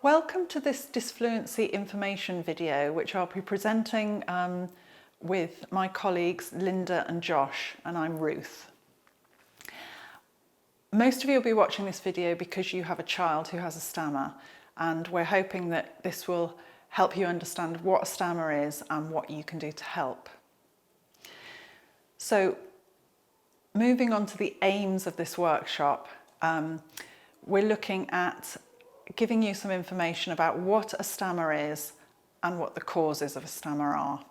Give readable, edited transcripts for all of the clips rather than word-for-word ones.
Welcome to this Dysfluency information video, which I'll be presenting with my colleagues Linda and Josh, and I'm Ruth. Most of you will be watching this video because you have a child who has a stammer, and we're hoping that this will help you understand what a stammer is and what you can do to help. So, moving on to the aims of this workshop, we're looking at giving you some information about what a stammer is and what the causes of a stammer are.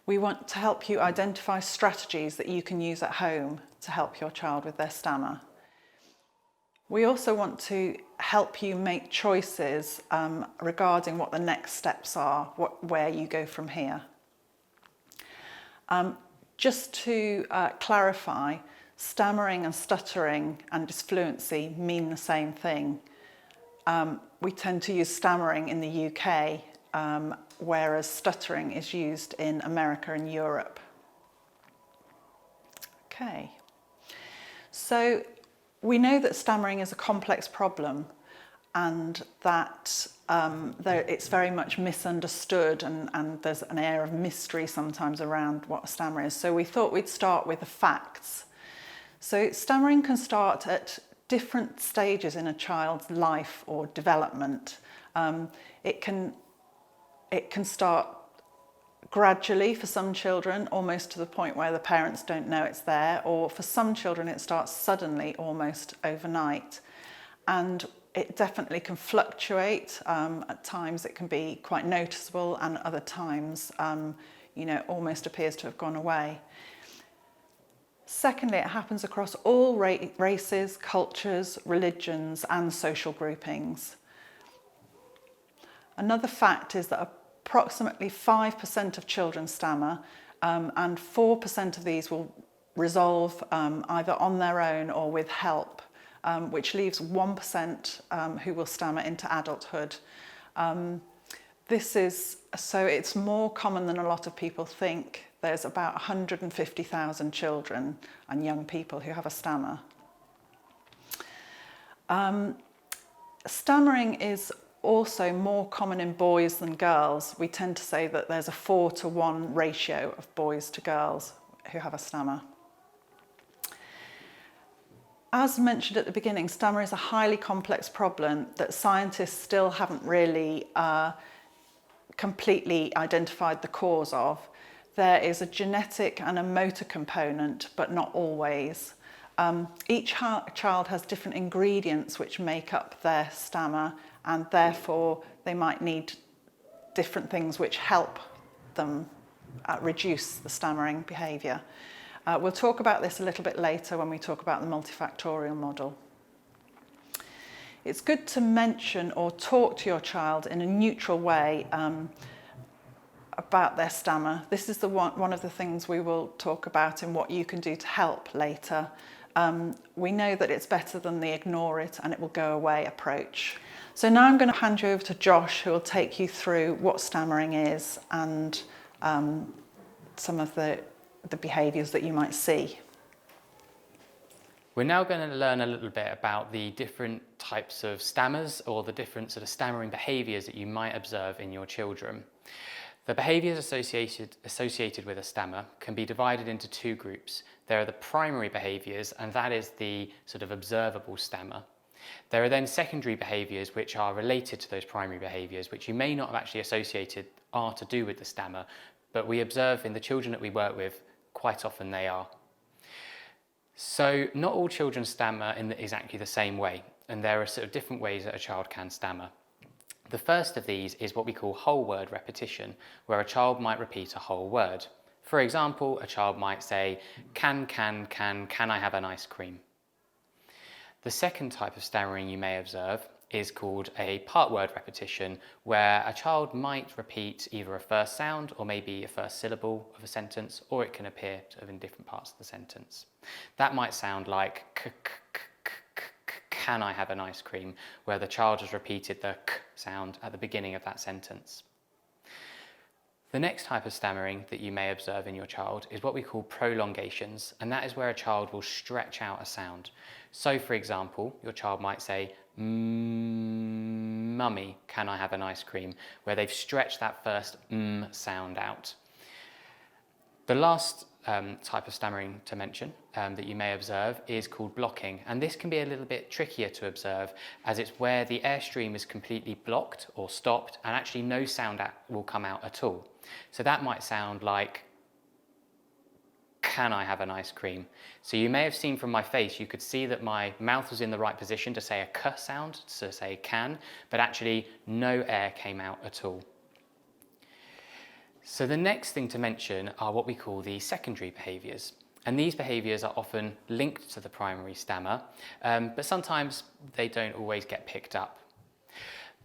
We want to help you identify strategies that you can use at home to help your child with their stammer. We also want to help you make choices regarding what the next steps are, where you go from here. Just to clarify, stammering and stuttering and dysfluency mean the same thing. We tend to use stammering in the UK, whereas stuttering is used in America and Europe. Okay, so we know that stammering is a complex problem and that it's very much misunderstood and there's an air of mystery sometimes around what a stammer is. So we thought we'd start with the facts. So stammering can start at different stages in a child's life or development. It can start gradually for some children, almost to the point where the parents don't know it's there, or for some children it starts suddenly, almost overnight. And it definitely can fluctuate. At times it can be quite noticeable, and other times, almost appears to have gone away. Secondly, it happens across all races, cultures, religions and social groupings. Another fact is that approximately 5% of children stammer, and 4% of these will resolve either on their own or with help, which leaves 1% who will stammer into adulthood. It's more common than a lot of people think. There's about 150,000 children and young people who have a stammer. Stammering is also more common in boys than girls. We tend to say that there's a 4-to-1 ratio of boys to girls who have a stammer. As mentioned at the beginning, stammer is a highly complex problem that scientists still haven't really completely identified the cause of. There is a genetic and a motor component, but not always. Each child has different ingredients which make up their stammer, and therefore they might need different things which help them reduce the stammering behaviour. We'll talk about this a little bit later when we talk about the multifactorial model. It's good to mention or talk to your child in a neutral way about their stammer. This is one of the things we will talk about in what you can do to help later. We know that it's better than the ignore it and it will go away approach. So now I'm going to hand you over to Josh, who will take you through what stammering is and some of the behaviours that you might see. We're now going to learn a little bit about the different types of stammers, or the different sort of stammering behaviours that you might observe in your children. The behaviours associated with a stammer can be divided into two groups. There are the primary behaviours, and that is the sort of observable stammer. There are then secondary behaviours which are related to those primary behaviours, which you may not have actually associated are to do with the stammer, but we observe in the children that we work with quite often they are. So not all children stammer in exactly the same way, and there are sort of different ways that a child can stammer. The first of these is what we call whole word repetition, where a child might repeat a whole word. For example, a child might say, can I have an ice cream? The second type of stammering you may observe is called a part word repetition, where a child might repeat either a first sound or maybe a first syllable of a sentence, or it can appear sort of in different parts of the sentence. That might sound like can I have an ice cream, where the child has repeated the k sound at the beginning of that sentence. The next type of stammering that you may observe in your child is what we call prolongations, and that is where a child will stretch out a sound. So for example, your child might say Mummy, can I have an ice cream? Where they've stretched that first sound out. The last type of stammering to mention that you may observe is called blocking, and this can be a little bit trickier to observe as it's where the airstream is completely blocked or stopped and actually no sound will come out at all. So that might sound like, can I have an ice cream? So you may have seen from my face, you could see that my mouth was in the right position to say a k sound, to say can, but actually no air came out at all. So the next thing to mention are what we call the secondary behaviours. And these behaviours are often linked to the primary stammer, but sometimes they don't always get picked up.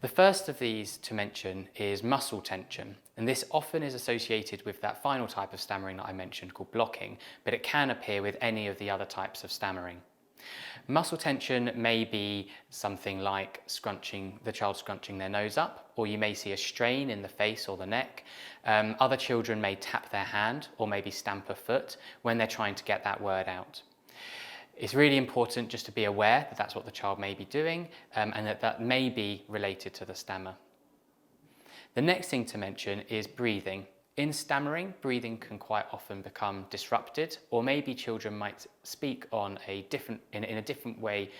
The first of these to mention is muscle tension, and this often is associated with that final type of stammering that I mentioned called blocking, but it can appear with any of the other types of stammering. Muscle tension may be something like the child scrunching their nose up, or you may see a strain in the face or the neck. Other children may tap their hand or maybe stamp a foot when they're trying to get that word out. It's really important just to be aware that that's what the child may be doing and that may be related to the stammer. The next thing to mention is breathing. In stammering, breathing can quite often become disrupted, or maybe children might speak in a different way,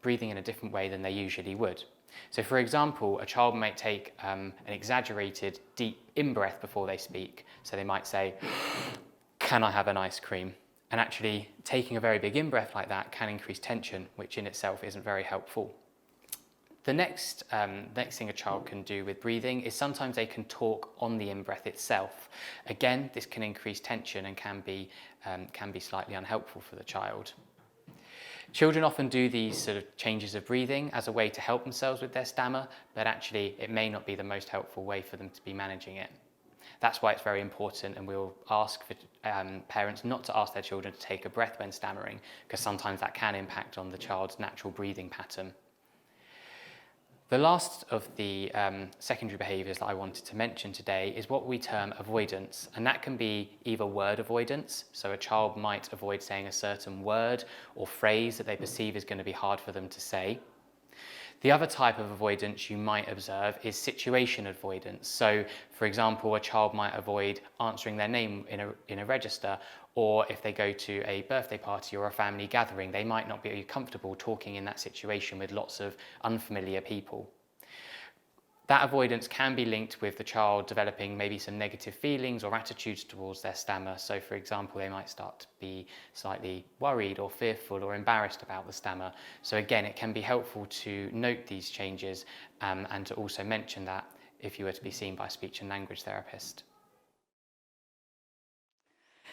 breathing in a different way than they usually would. So for example, a child might take an exaggerated deep in-breath before they speak. So they might say, can I have an ice cream? And actually taking a very big in-breath like that can increase tension, which in itself isn't very helpful. The next thing a child can do with breathing is sometimes they can talk on the in-breath itself. Again, this can increase tension and can be slightly unhelpful for the child. Children often do these sort of changes of breathing as a way to help themselves with their stammer, but actually it may not be the most helpful way for them to be managing it. That's why it's very important, and we'll ask for parents not to ask their children to take a breath when stammering, because sometimes that can impact on the child's natural breathing pattern. The last of the secondary behaviours that I wanted to mention today is what we term avoidance, and that can be either word avoidance, so a child might avoid saying a certain word or phrase that they perceive is going to be hard for them to say. The other type of avoidance you might observe is situation avoidance. So, for example, a child might avoid answering their name in a register, or if they go to a birthday party or a family gathering, they might not be comfortable talking in that situation with lots of unfamiliar people. That avoidance can be linked with the child developing maybe some negative feelings or attitudes towards their stammer. So, for example, they might start to be slightly worried or fearful or embarrassed about the stammer. So again, it can be helpful to note these changes and to also mention that if you were to be seen by a speech and language therapist.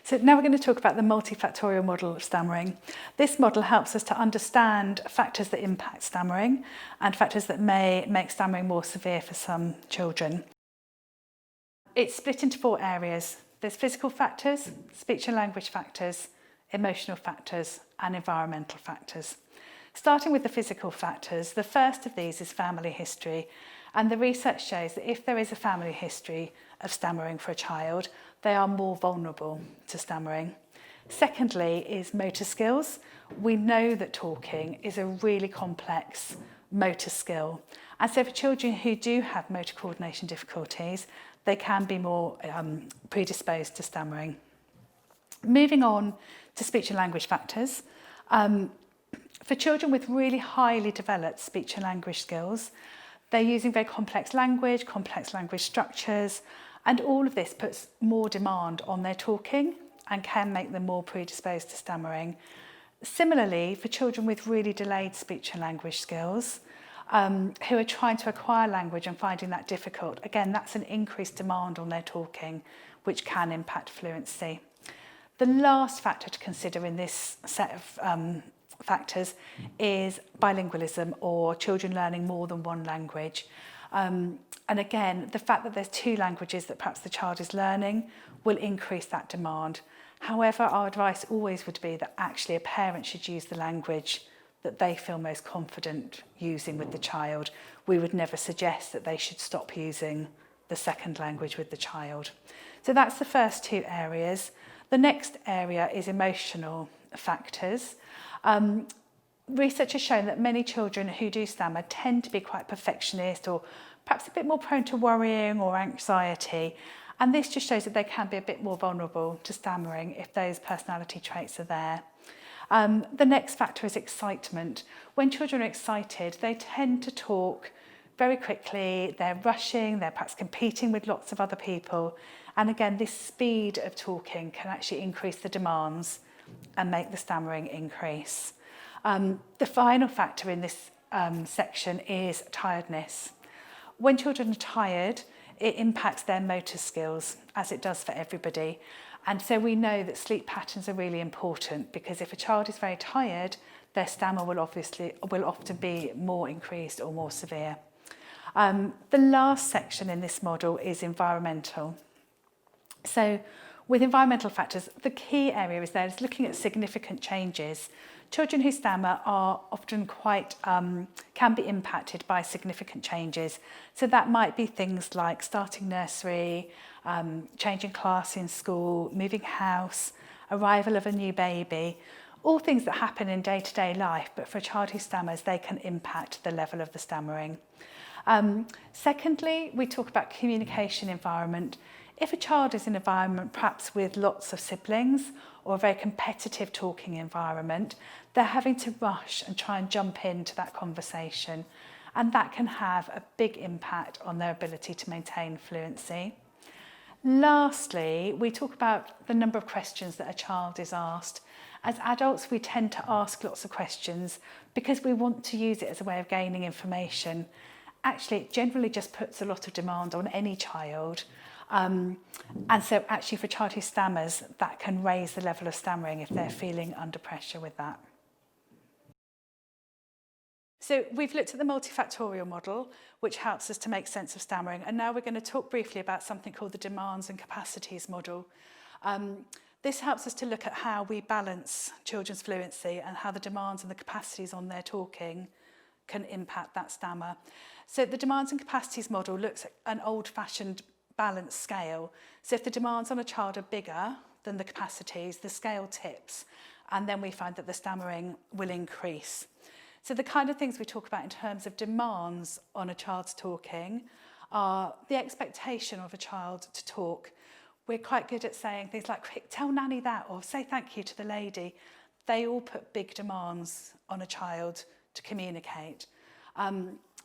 So now we're going to talk about the multifactorial model of stammering. This model helps us to understand factors that impact stammering and factors that may make stammering more severe for some children. It's split into 4 areas. There's physical factors, speech and language factors, emotional factors, and environmental factors. Starting with the physical factors, the first of these is family history. And the research shows that if there is a family history of stammering for a child, they are more vulnerable to stammering. Secondly is motor skills. We know that talking is a really complex motor skill. And so for children who do have motor coordination difficulties, they can be more predisposed to stammering. Moving on to speech and language factors. For children with really highly developed speech and language skills, they're using very complex language structures, and all of this puts more demand on their talking and can make them more predisposed to stammering. Similarly, for children with really delayed speech and language skills, who are trying to acquire language and finding that difficult, again, that's an increased demand on their talking, which can impact fluency. The last factor to consider in this set of factors is bilingualism, or children learning more than one language. And again, the fact that there's 2 languages that perhaps the child is learning will increase that demand. However, our advice always would be that actually a parent should use the language that they feel most confident using with the child. We would never suggest that they should stop using the second language with the child. So that's the first 2 areas. The next area is emotional factors. Research has shown that many children who do stammer tend to be quite perfectionist or perhaps a bit more prone to worrying or anxiety. And this just shows that they can be a bit more vulnerable to stammering if those personality traits are there. The next factor is excitement. When children are excited, they tend to talk very quickly, they're rushing, they're perhaps competing with lots of other people. And again, this speed of talking can actually increase the demands and make the stammering increase. The final factor in this section is tiredness. When children are tired, it impacts their motor skills, as it does for everybody. And so we know that sleep patterns are really important, because if a child is very tired, their stammer will often be more increased or more severe. The last section in this model is environmental. So with environmental factors, the key area is looking at significant changes. Children who stammer are often can be impacted by significant changes. So that might be things like starting nursery, changing class in school, moving house, arrival of a new baby, all things that happen in day-to-day life, but for a child who stammers, they can impact the level of the stammering. Secondly, we talk about communication environment. If a child is in an environment perhaps with lots of siblings or a very competitive talking environment, they're having to rush and try and jump into that conversation, and that can have a big impact on their ability to maintain fluency. Lastly, we talk about the number of questions that a child is asked. As adults, we tend to ask lots of questions because we want to use it as a way of gaining information. Actually, it generally just puts a lot of demand on any child. And so actually for a child who stammers, that can raise the level of stammering if they're feeling under pressure with that. So we've looked at the multifactorial model, which helps us to make sense of stammering. And now we're going to talk briefly about something called the demands and capacities model. This helps us to look at how we balance children's fluency and how the demands and the capacities on their talking can impact that stammer. So the demands and capacities model looks at an old-fashioned balance scale. So if the demands on a child are bigger than the capacities, the scale tips, and then we find that the stammering will increase. So the kind of things we talk about in terms of demands on a child's talking are the expectation of a child to talk. We're quite good at saying things like, quick, tell Nanny that, or say thank you to the lady. They all put big demands on a child to communicate.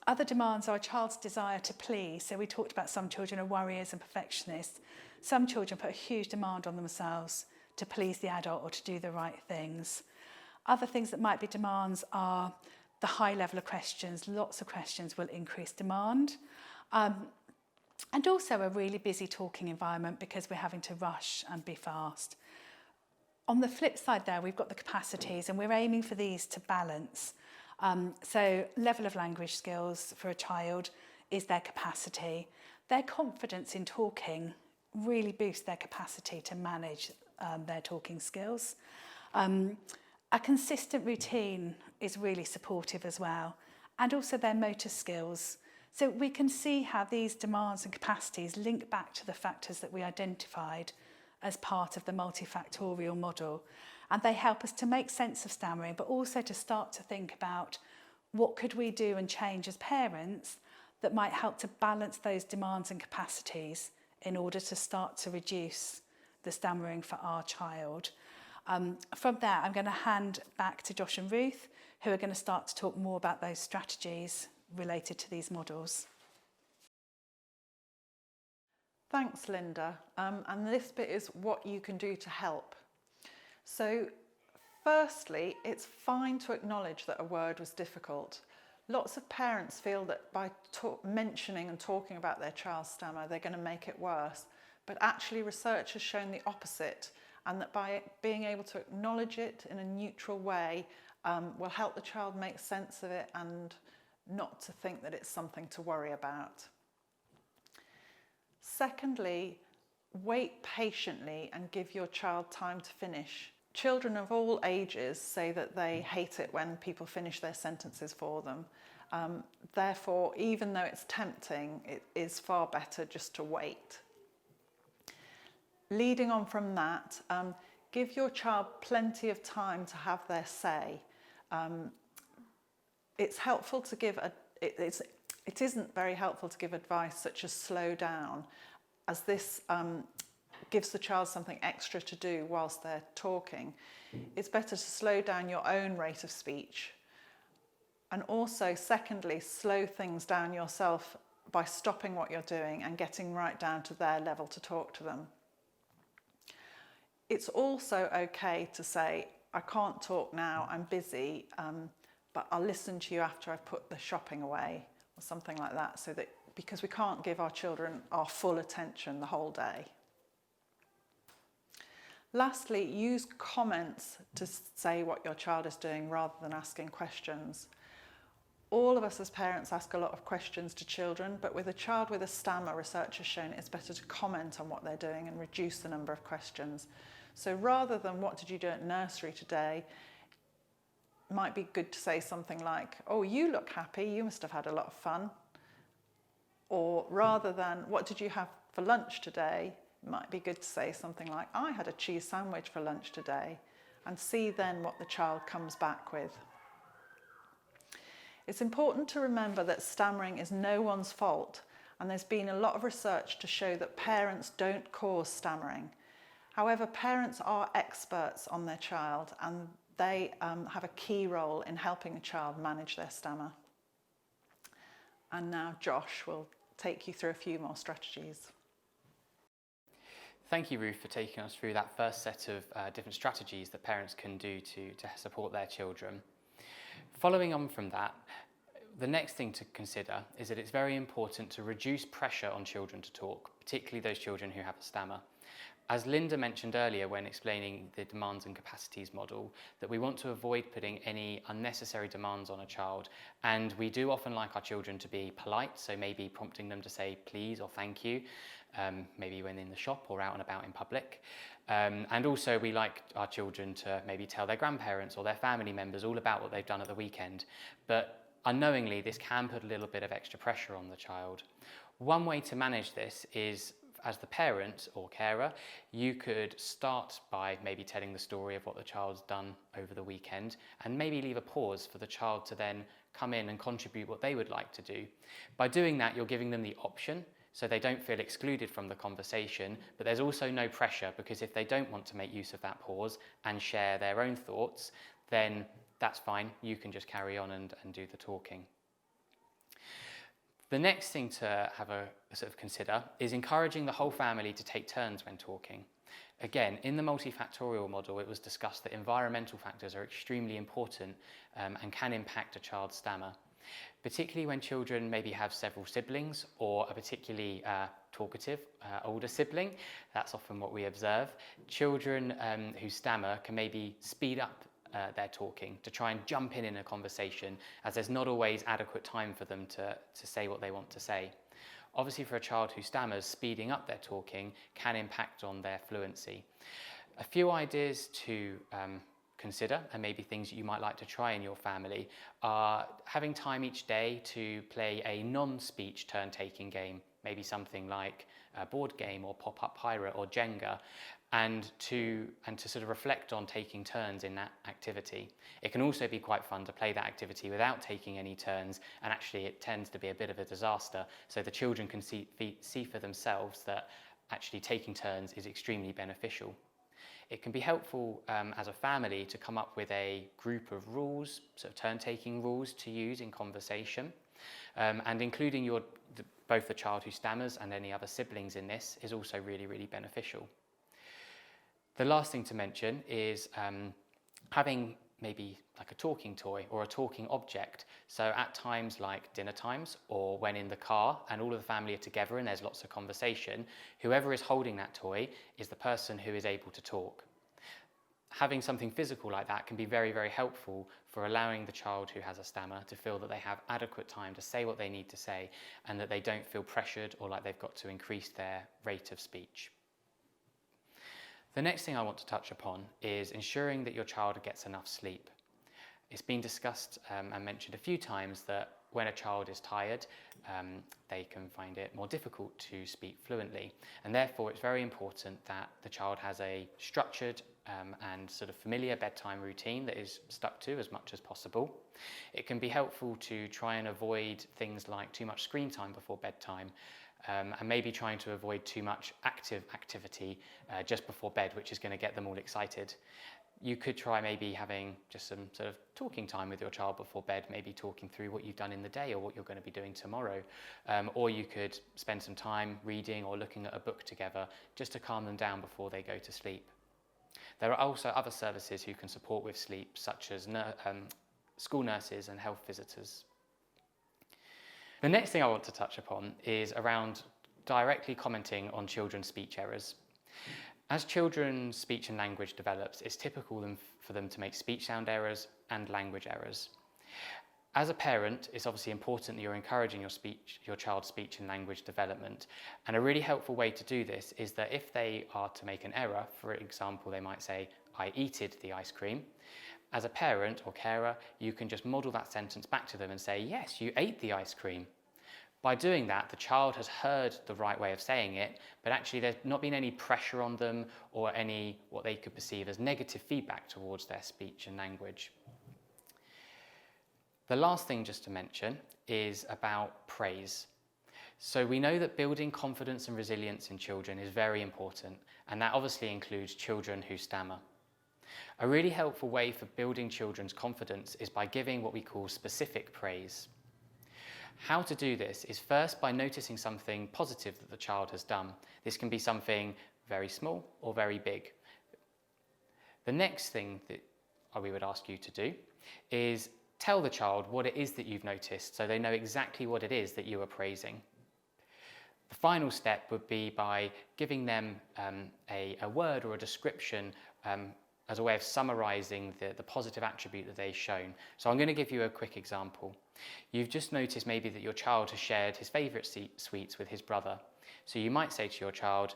Other demands are a child's desire to please. So we talked about some children are worriers and perfectionists. Some children put a huge demand on themselves to please the adult or to do the right things. Other things that might be demands are the high level of questions. Lots of questions will increase demand. And also a really busy talking environment because we're having to rush and be fast. On the flip side there, we've got the capacities, and we're aiming for these to balance. So level of language skills for a child is their capacity. Their confidence in talking really boosts their capacity to manage their talking skills. A consistent routine is really supportive as well, and also their motor skills. So we can see how these demands and capacities link back to the factors that we identified as part of the multifactorial model. And they help us to make sense of stammering, but also to start to think about what could we do and change as parents that might help to balance those demands and capacities in order to start to reduce the stammering for our child. From there, I'm going to hand back to Josh and Ruth, who are going to start to talk more about those strategies related to these models. Thanks, Linda. And this bit is what you can do to help. So firstly, it's fine to acknowledge that a word was difficult. Lots of parents feel that by mentioning and talking about their child's stammer, they're going to make it worse. But actually research has shown the opposite, and that by being able to acknowledge it in a neutral way will help the child make sense of it and not to think that it's something to worry about. Secondly, wait patiently and give your child time to finish. Children of all ages say that they hate it when people finish their sentences for them. Therefore, even though it's tempting, it is far better just to wait. Leading on from that, give your child plenty of time to have their say. it's helpful to give it isn't very helpful to give advice such as slow down, as this gives the child something extra to do whilst they're talking. It's better to slow down your own rate of speech. And also, secondly, slow things down yourself by stopping what you're doing and getting right down to their level to talk to them. It's also okay to say, I can't talk now, I'm busy, but I'll listen to you after I've put the shopping away, or something like that, so that, because we can't give our children our full attention the whole day. Lastly, use comments to say what your child is doing rather than asking questions. All of us as parents ask a lot of questions to children, but with a child with a stammer, research has shown it's better to comment on what they're doing and reduce the number of questions. So rather than what did you do at nursery today, it might be good to say something like, oh, you look happy, you must have had a lot of fun. Or rather than what did you have for lunch today, it might be good to say something like, I had a cheese sandwich for lunch today, and see then what the child comes back with. It's important to remember that stammering is no one's fault, and there's been a lot of research to show that parents don't cause stammering. However, parents are experts on their child, and they have a key role in helping the child manage their stammer. And now Josh will take you through a few more strategies. Thank you, Ruth, for taking us through that first set of different strategies that parents can do to support their children. Following on from that, the next thing to consider is that it's very important to reduce pressure on children to talk, particularly those children who have a stammer. As Linda mentioned earlier when explaining the demands and capacities model, that we want to avoid putting any unnecessary demands on a child, and we do often like our children to be polite, so maybe prompting them to say please or thank you, maybe when in the shop or out and about in public. And also we like our children to maybe tell their grandparents or their family members all about what they've done at the weekend, but unknowingly this can put a little bit of extra pressure on the child. One way to manage this is, as the parent or carer, you could start by maybe telling the story of what the child's done over the weekend, and maybe leave a pause for the child to then come in and contribute what they would like to do. By doing that, you're giving them the option, so they don't feel excluded from the conversation, but there's also no pressure, because if they don't want to make use of that pause and share their own thoughts, then that's fine, you can just carry on and do the talking. The next thing to have a sort of consider is encouraging the whole family to take turns when talking. Again, in the multifactorial model, it was discussed that environmental factors are extremely important and can impact a child's stammer, particularly when children maybe have several siblings or a particularly talkative older sibling. That's often what we observe. Children who stammer can maybe speed up their talking to try and jump in a conversation, as there's not always adequate time for them to say what they want to say. Obviously, for a child who stammers, speeding up their talking can impact on their fluency. A few ideas to consider, and maybe things that you might like to try in your family, are having time each day to play a non-speech turn-taking game, maybe something like a board game or pop-up pirate or Jenga, and to sort of reflect on taking turns in that activity. It can also be quite fun to play that activity without taking any turns, and actually it tends to be a bit of a disaster, so the children can see for themselves that actually taking turns is extremely beneficial. It can be helpful as a family to come up with a group of rules, sort of turn-taking rules to use in conversation, and including both the child who stammers and any other siblings in this is also really, really beneficial. The last thing to mention is having maybe like a talking toy or a talking object. So at times like dinner times, or when in the car and all of the family are together and there's lots of conversation, whoever is holding that toy is the person who is able to talk. Having something physical like that can be very, very helpful for allowing the child who has a stammer to feel that they have adequate time to say what they need to say, and that they don't feel pressured or like they've got to increase their rate of speech. The next thing I want to touch upon is ensuring that your child gets enough sleep. It's been discussed and mentioned a few times that when a child is tired, they can find it more difficult to speak fluently. And therefore, it's very important that the child has a structured and sort of familiar bedtime routine that is stuck to as much as possible. It can be helpful to try and avoid things like too much screen time before bedtime, and maybe trying to avoid too much active activity just before bed, which is going to get them all excited. You could try maybe having just some sort of talking time with your child before bed, maybe talking through what you've done in the day or what you're going to be doing tomorrow. Or you could spend some time reading or looking at a book together just to calm them down before they go to sleep. There are also other services who can support with sleep, such as school nurses and health visitors. The next thing I want to touch upon is around directly commenting on children's speech errors. As children's speech and language develops, it's typical for them to make speech sound errors and language errors. As a parent, it's obviously important that you're encouraging your child's speech and language development. And a really helpful way to do this is that if they are to make an error, for example, they might say, "I eated the ice cream." As a parent or carer, you can just model that sentence back to them and say, "Yes, you ate the ice cream." By doing that, the child has heard the right way of saying it, but actually there's not been any pressure on them or any what they could perceive as negative feedback towards their speech and language. The last thing just to mention is about praise. So we know that building confidence and resilience in children is very important, and that obviously includes children who stammer. A really helpful way for building children's confidence is by giving what we call specific praise. How to do this is first by noticing something positive that the child has done. This can be something very small or very big. The next thing that we would ask you to do is tell the child what it is that you've noticed so they know exactly what it is that you are praising. The final step would be by giving them a word or a description as a way of summarising the positive attribute that they've shown. So I'm going to give you a quick example. You've just noticed maybe that your child has shared his favourite sweets with his brother. So you might say to your child,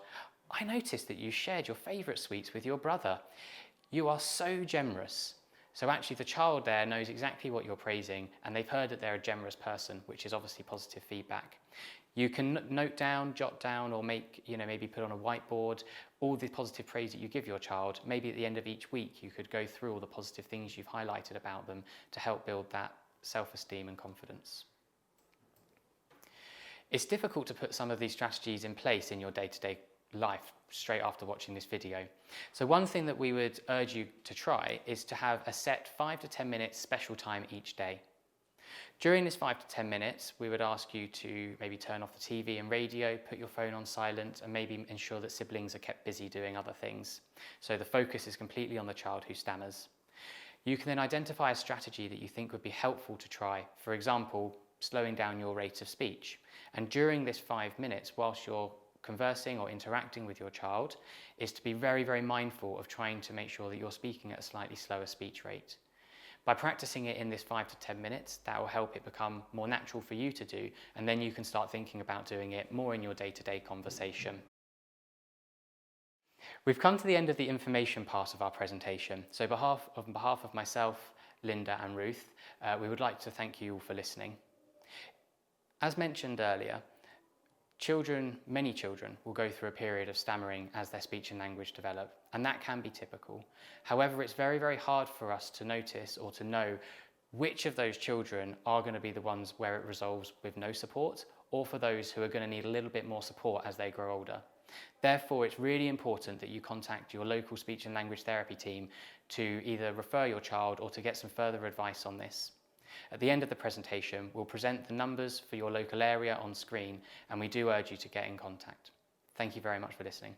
"I noticed that you shared your favourite sweets with your brother. You are so generous." So actually the child there knows exactly what you're praising, and they've heard that they're a generous person, which is obviously positive feedback. You can note down, jot down, or maybe put on a whiteboard all the positive praise that you give your child. Maybe at the end of each week, you could go through all the positive things you've highlighted about them to help build that self-esteem and confidence. It's difficult to put some of these strategies in place in your day-to-day life straight after watching this video. So one thing that we would urge you to try is to have a set 5 to 10 minutes special time each day. During this 5 to 10 minutes, we would ask you to maybe turn off the TV and radio, put your phone on silent, and maybe ensure that siblings are kept busy doing other things. So the focus is completely on the child who stammers. You can then identify a strategy that you think would be helpful to try. For example, slowing down your rate of speech. And during this 5 minutes, whilst you're conversing or interacting with your child, is to be very, very mindful of trying to make sure that you're speaking at a slightly slower speech rate. By practicing it in this 5 to 10 minutes, that will help it become more natural for you to do, and then you can start thinking about doing it more in your day-to-day conversation. We've come to the end of the information part of our presentation. So on behalf of myself, Linda and Ruth, we would like to thank you all for listening. As mentioned earlier, many children will go through a period of stammering as their speech and language develop, and that can be typical. However, it's very, very hard for us to notice or to know which of those children are going to be the ones where it resolves with no support, or for those who are going to need a little bit more support as they grow older. Therefore, it's really important that you contact your local speech and language therapy team to either refer your child or to get some further advice on this. At the end of the presentation, we'll present the numbers for your local area on screen, and we do urge you to get in contact. Thank you very much for listening.